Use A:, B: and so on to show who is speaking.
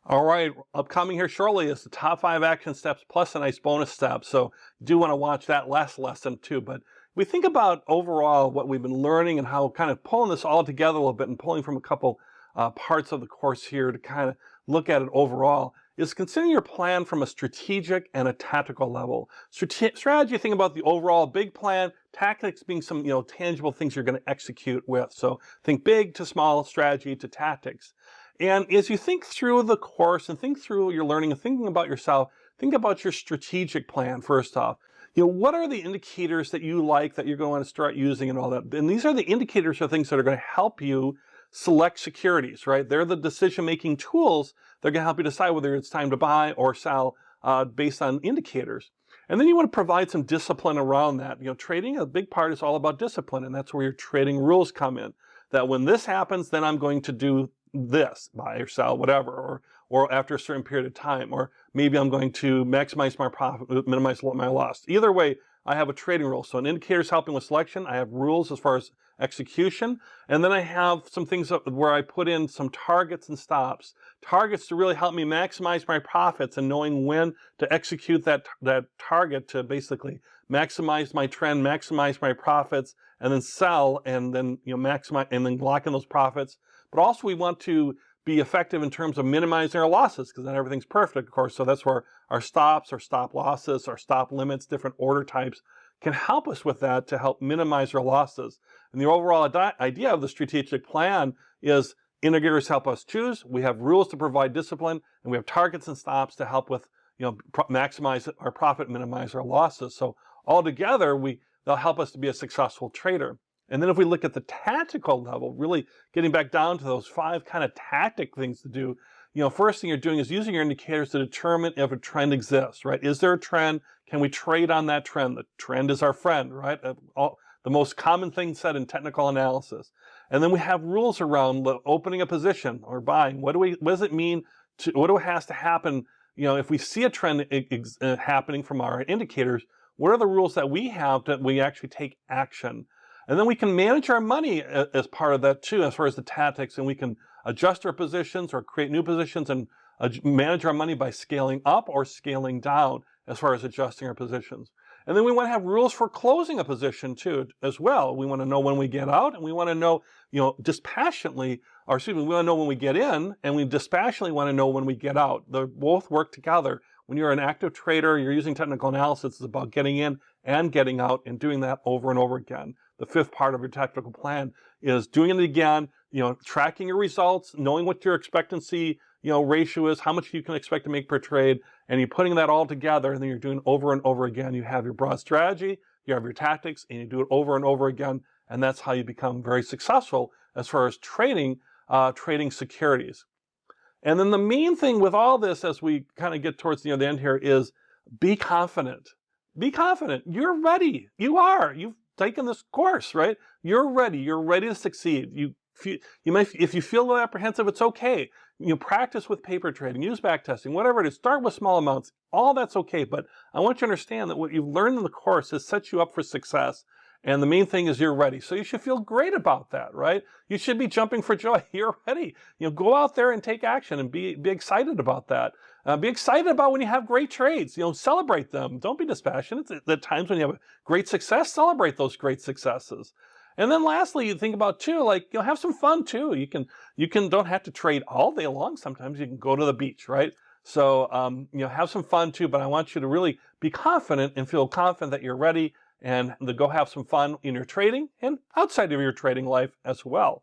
A: All right, upcoming here shortly is the top 5 action steps plus a nice bonus step. So you do want to watch that last lesson too. But we think about overall what we've been learning and how kind of pulling this all together a little bit and pulling from a couple parts of the course here to kind of look at it overall is considering your plan from a strategic and a tactical level. Strategy, think about the overall big plan, tactics being some tangible things you're going to execute with. So think big to small, strategy to tactics. And as you think through the course and think through your learning and thinking about yourself, think about your strategic plan first off. What are the indicators that you like that you're going to want to start using and all that? And these are the indicators of things that are going to help you select securities, right? They're the decision-making tools that are going to help you decide whether it's time to buy or sell based on indicators. And then you want to provide some discipline around that. Trading, a big part is all about discipline, and that's where your trading rules come in. That when this happens, then I'm going to do this, buy or sell, whatever, or after a certain period of time, or maybe I'm going to maximize my profit, minimize my loss. Either way, I have a trading rule. So an indicator is helping with selection. I have rules as far as execution. And then I have some things where I put in some targets and stops. Targets to really help me maximize my profits and knowing when to execute that target to basically maximize my trend, maximize my profits, and then sell and then maximize and then lock in those profits. But also we want to be effective in terms of minimizing our losses because not everything's perfect, of course. So that's where our stops, our stop losses, our stop limits, different order types can help us with that to help minimize our losses. And the overall idea of the strategic plan is indicators help us choose. We have rules to provide discipline, and we have targets and stops to help with maximize our profit, minimize our losses. So altogether, they'll help us to be a successful trader. And then if we look at the tactical level, really getting back down to those 5 kind of tactic things to do, first thing you're doing is using your indicators to determine if a trend exists, right? Is there a trend? Can we trade on that trend? The trend is our friend, right? The most common thing said in technical analysis. And then we have rules around opening a position or buying. What does it mean what has to happen? If we see a trend happening from our indicators, what are the rules that we have that we actually take action? And then we can manage our money as part of that too, as far as the tactics, and we can adjust our positions or create new positions and manage our money by scaling up or scaling down as far as adjusting our positions. And then we want to have rules for closing a position too, as well. We want to know when we get out, and we want to know, dispassionately, or excuse me, we want to know when we get in, and we dispassionately want to know when we get out. They both work together. When you're an active trader, you're using technical analysis, it's about getting in and getting out and doing that over and over again. The 5th part of your tactical plan is doing it again, tracking your results, knowing what your expectancy, ratio is, how much you can expect to make per trade, and you're putting that all together, and then you're doing over and over again. You have your broad strategy, you have your tactics, and you do it over and over again, and that's how you become very successful as far as trading securities. And then the main thing with all this, as we kind of get towards the end here, is be confident. Be confident. You're ready. You are. You've taken this course, right? You're ready. You're ready to succeed. If you feel apprehensive, it's okay. Practice with paper trading, use backtesting, whatever it is. Start with small amounts. All that's okay. But I want you to understand that what you've learned in the course has set you up for success. And the main thing is you're ready. So you should feel great about that, right? You should be jumping for joy. You're ready. Go out there and take action and be excited about that. Be excited about when you have great trades. Celebrate them. Don't be dispassionate. At times when you have a great success, celebrate those great successes. And then lastly, you think about too, have some fun too. You don't have to trade all day long. Sometimes you can go to the beach, right? So, have some fun too, but I want you to really be confident and feel confident that you're ready and to go have some fun in your trading and outside of your trading life as well.